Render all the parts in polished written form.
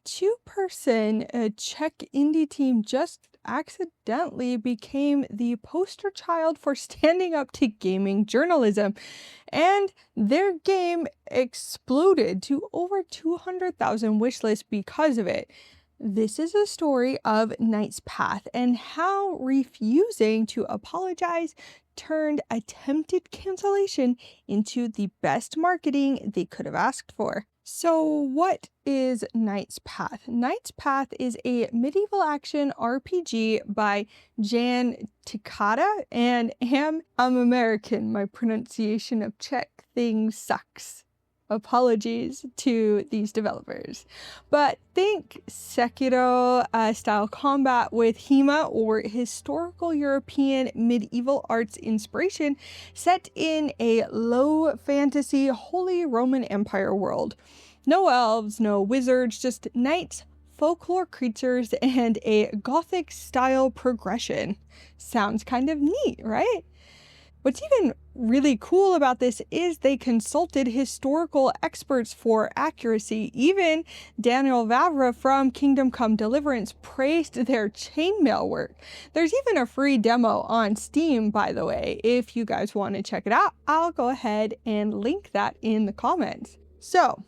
two-person Czech indie team just accidentally became the poster child for standing up to gaming journalism, and their game exploded to over 200,000 wishlists because of it. This is a story of Knight's Path and how refusing to apologize turned attempted cancellation into the best marketing they could have asked for. So what is Knight's Path? Knight's Path is a medieval action RPG by Jan Tichota and Aamn. I'm American. My pronunciation of Czech things sucks. Apologies to these developers. But think Sekiro style combat with HEMA or historical European medieval arts inspiration set in a low fantasy Holy Roman Empire world. No elves, no wizards, just knights, folklore creatures, and a Gothic-style progression. Sounds kind of neat, right? What's even really cool about this is they consulted historical experts for accuracy. Even Daniel Vavra from Kingdom Come Deliverance praised their chainmail work. There's even a free demo on Steam, by the way. If you guys want to check it out, I'll go ahead and link that in the comments. So,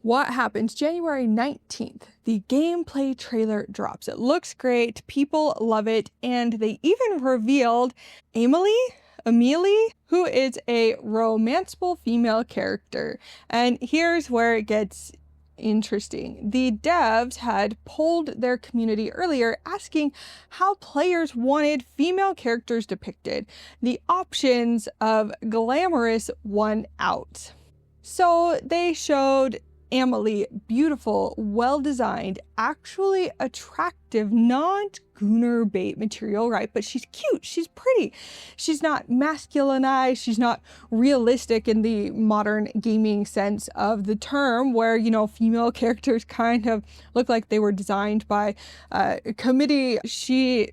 what happens? January 19th, the gameplay trailer drops. It looks great, people love it, and they even revealed Amelie, who is a romanceable female character. And here's where it gets interesting. The devs had polled their community earlier asking how players wanted female characters depicted. The options of glamorous won out. So they showed Amelie, beautiful, well-designed, actually attractive, not gooner bait material, right? But she's cute, she's pretty. She's not masculinized, she's not realistic in the modern gaming sense of the term, where, you know, female characters kind of look like they were designed by a committee. She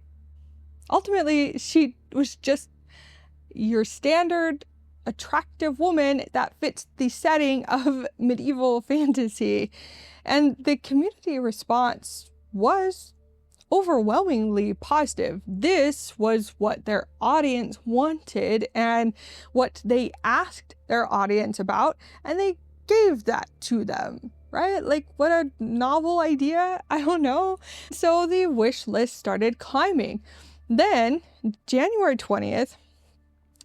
was just your standard attractive woman that fits the setting of medieval fantasy. And the community response was overwhelmingly positive. This was what their audience wanted and what they asked their audience about, and they gave that to them. Right? Like, what a novel idea. I don't know. So the wish list started climbing. Then, January 20th,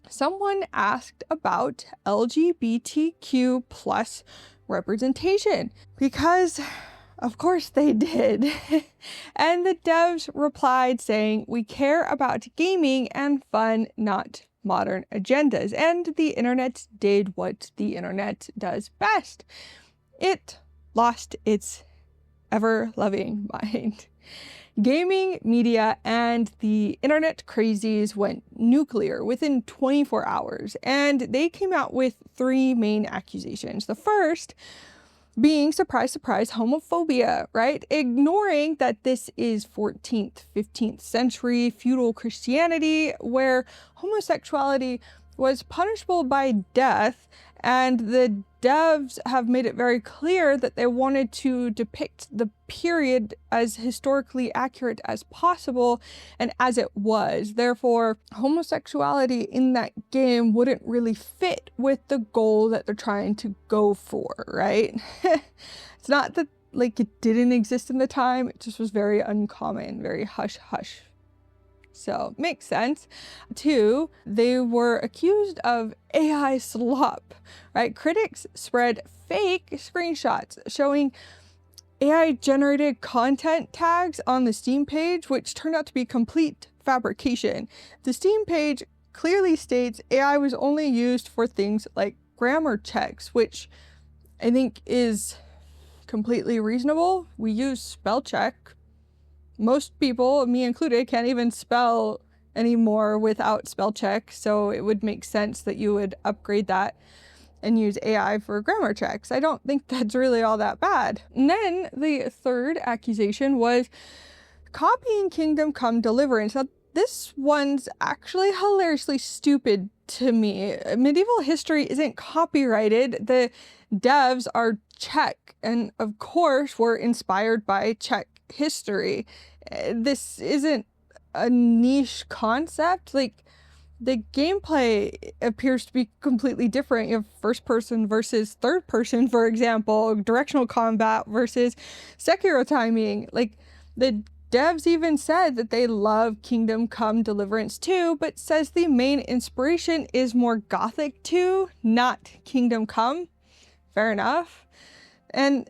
someone asked about LGBTQ plus representation, because of course they did. And the devs replied saying, "We care about gaming and fun, not modern agendas." And the internet did what the internet does best. It lost its ever-loving mind. Gaming, media, and the internet crazies went nuclear within 24 hours, and they came out with three main accusations. The first being, surprise, surprise, homophobia, right? Ignoring that this is 14th, 15th century feudal Christianity, where homosexuality was punishable by death, and the devs have made it very clear that they wanted to depict the period as historically accurate as possible, and as it was. Therefore, homosexuality in that game wouldn't really fit with the goal that they're trying to go for, right? It's not that, like, it didn't exist in the time, it just was very uncommon, very hush-hush. So, makes sense. Two, they were accused of AI slop, right? Critics spread fake screenshots showing AI-generated content tags on the Steam page, which turned out to be complete fabrication. The Steam page clearly states AI was only used for things like grammar checks, which I think is completely reasonable. We use spell check. Most people, me included, can't even spell anymore without spell check, so it would make sense that you would upgrade that and use AI for grammar checks. I don't think that's really all that bad. And then the third accusation was copying Kingdom Come Deliverance. Now, this one's actually hilariously stupid to me. Medieval history isn't copyrighted. The devs are Czech and of course were inspired by Czech history. This isn't a niche concept. Like, the gameplay appears to be completely different. You have first person versus third person, for example, directional combat versus Sekiro timing. Like, the devs even said that they love Kingdom Come Deliverance 2, but says the main inspiration is more Gothic 2, not Kingdom Come. Fair enough. And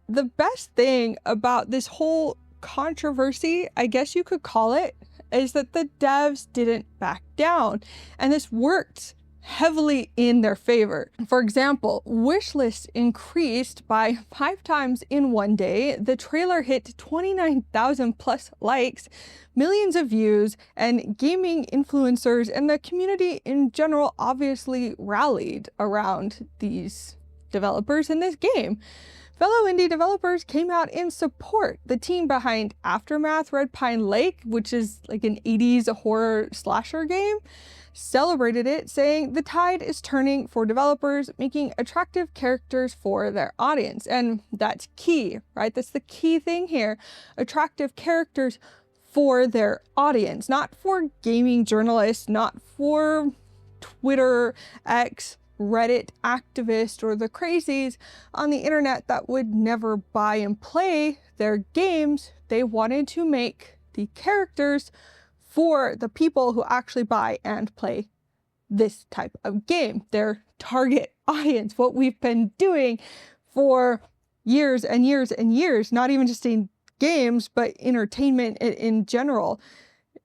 the best thing about this whole controversy, I guess you could call it, is that the devs didn't back down, and this worked heavily in their favor. For example, Wishlists increased by 5 times in one day. The trailer hit 29,000 plus likes, millions of views, and gaming influencers and the community in general obviously rallied around these developers in this game. Fellow indie developers came out in support. The team behind Aftermath Red Pine Lake, which is like an 80s horror slasher game, celebrated it, saying the tide is turning for developers, making attractive characters for their audience. And that's key, right? That's the key thing here. Attractive characters for their audience, not for gaming journalists, not for Twitter, X, Reddit activists, or the crazies on the internet that would never buy and play their games. They wanted to make the characters for the people who actually buy and play this type of game, their target audience, what we've been doing for years and years and years, not even just in games, but entertainment in general.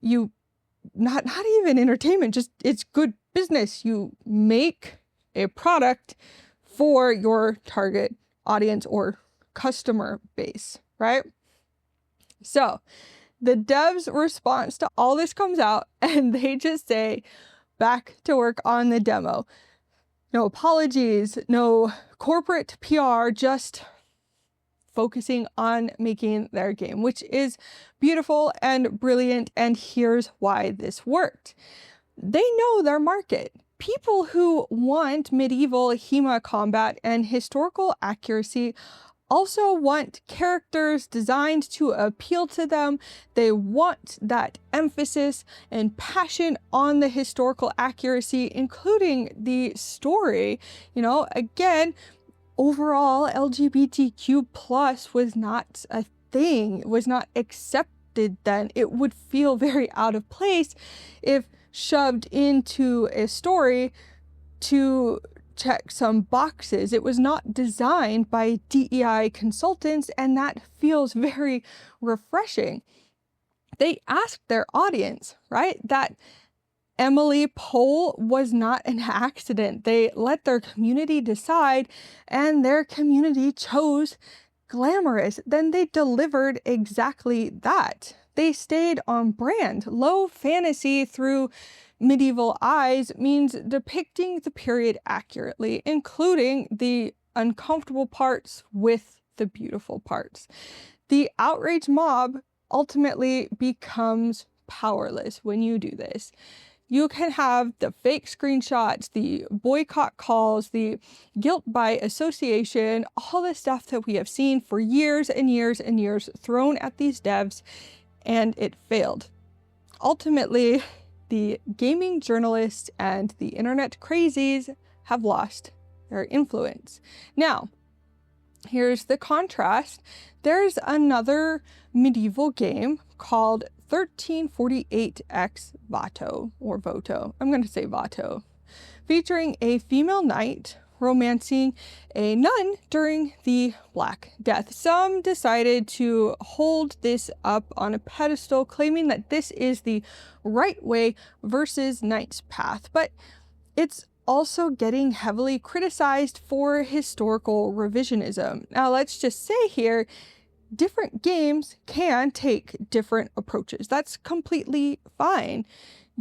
Not even entertainment, just it's good business. You make a product for your target audience or customer base, right? So the devs' response to all this comes out and they just say, back to work on the demo. No apologies, no corporate PR, just focusing on making their game, which is beautiful and brilliant. And here's why this worked. They know their market. People who want medieval HEMA combat and historical accuracy also want characters designed to appeal to them. They want that emphasis and passion on the historical accuracy, including the story. You know, again, overall, LGBTQ plus was not a thing, was not accepted then. It would feel very out of place if shoved into a story to check some boxes. It was not designed by DEI consultants, and that feels very refreshing. They asked their audience, right? That Amelie poll was not an accident. They let their community decide, and their community chose glamorous. Then they delivered exactly that. They stayed on brand. Low fantasy through medieval eyes means depicting the period accurately, including the uncomfortable parts with the beautiful parts. The outrage mob ultimately becomes powerless when you do this. You can have the fake screenshots, the boycott calls, the guilt by association, all the stuff that we have seen for years and years and years thrown at these devs, and it failed. Ultimately, the gaming journalists and the internet crazies have lost their influence. Now, here's the contrast. There's another medieval game called 1348X Vato, or Voto. I'm going to say Vato, featuring a female knight romancing a nun during the Black Death. Some decided to hold this up on a pedestal, claiming that this is the right way versus Knight's Path, but it's also getting heavily criticized for historical revisionism. Now, let's just say here, different games can take different approaches. That's completely fine.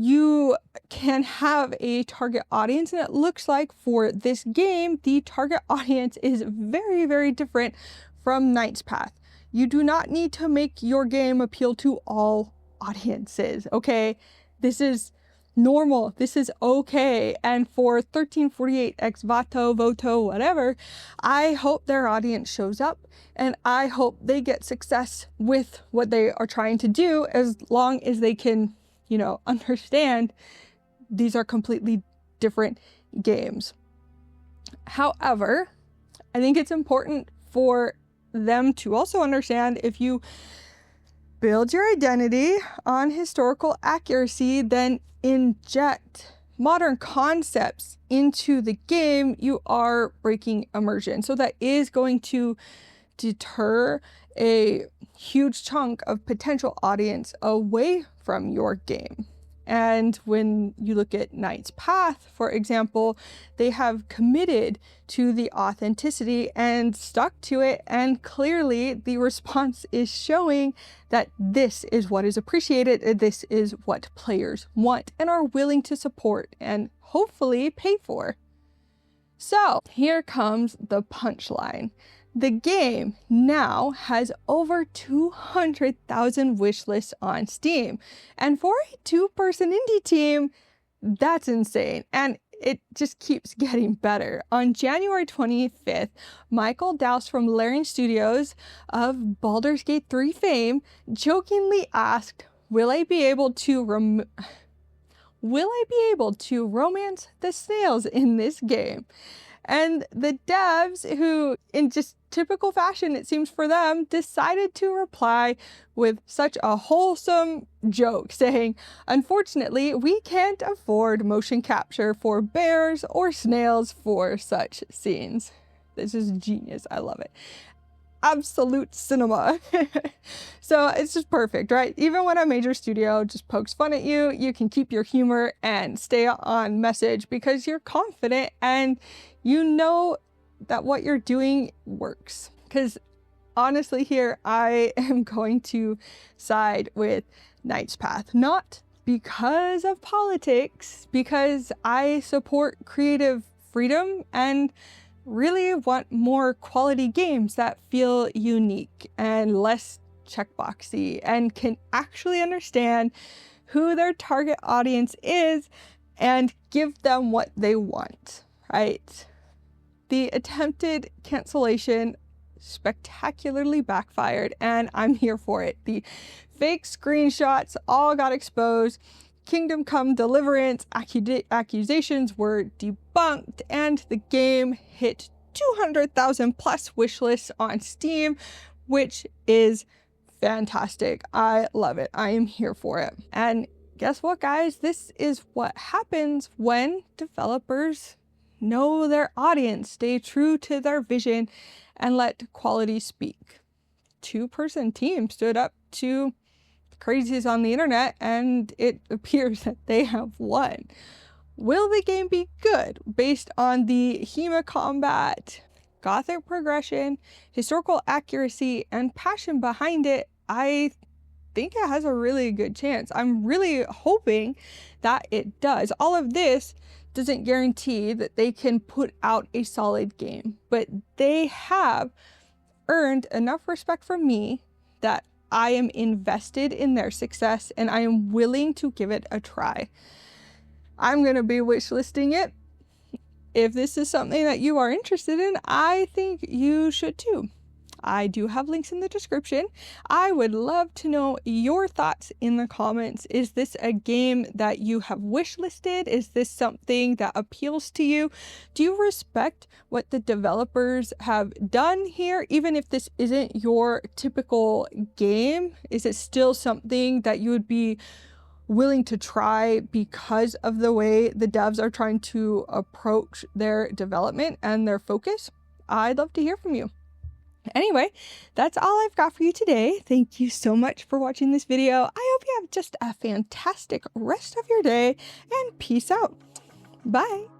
You can have a target audience, and it looks like for this game, the target audience is very, very different from Knight's Path. You do not need to make your game appeal to all audiences, okay? This is normal. This is okay. And for 1348 ex voto, whatever, I hope their audience shows up, and I hope they get success with what they are trying to do, as long as they can, you know, understand these are completely different games. However, I think it's important for them to also understand, if you build your identity on historical accuracy, then inject modern concepts into the game, you are breaking immersion. So that is going to deter a huge chunk of potential audience away from your game. And when you look at Knight's Path, for example, they have committed to the authenticity and stuck to it. And clearly the response is showing that this is what is appreciated. This is what players want and are willing to support and hopefully pay for. So here comes the punchline. The game now has over 200,000 wish lists on Steam. And for a 2-person indie team, that's insane. And it just keeps getting better. On January 25th, Michael Dowse from Larian Studios of Baldur's Gate 3 fame jokingly asked, will I be able to romance the snails in this game? And the devs, who in just typical fashion, it seems for them, decided to reply with such a wholesome joke saying, unfortunately, we can't afford motion capture for bears or snails for such scenes. This is genius. I love it. Absolute cinema. So it's just perfect, right? Even when a major studio just pokes fun at you, you can keep your humor and stay on message because you're confident and you know that what you're doing works. Because honestly here, I am going to side with Knight's Path, not because of politics, because I support creative freedom and really want more quality games that feel unique and less checkboxy and can actually understand who their target audience is and give them what they want, right? The attempted cancellation spectacularly backfired, and I'm here for it. The fake screenshots all got exposed. Kingdom Come Deliverance accusations were debunked, and the game hit 200,000 plus wish lists on Steam, which is fantastic. I love it. I am here for it. And guess what, guys? This is what happens when developers know their audience, stay true to their vision, and let quality speak. 2-person team stood up to crazies on the internet, and it appears that they have won. Will the game be good based on the HEMA combat, Gothic progression, historical accuracy, and passion behind it? I think it has a really good chance. I'm really hoping that it does. All of this doesn't guarantee that they can put out a solid game, but they have earned enough respect from me that I am invested in their success and I am willing to give it a try. I'm going to be wishlisting it. If this is something that you are interested in, I think you should too. I do have links in the description. I would love to know your thoughts in the comments. Is this a game that you have wishlisted? Is this something that appeals to you? Do you respect what the developers have done here? Even if this isn't your typical game, is it still something that you would be willing to try because of the way the devs are trying to approach their development and their focus? I'd love to hear from you. Anyway, that's all I've got for you today. Thank you so much for watching this video. I hope you have just a fantastic rest of your day, and peace out. Bye.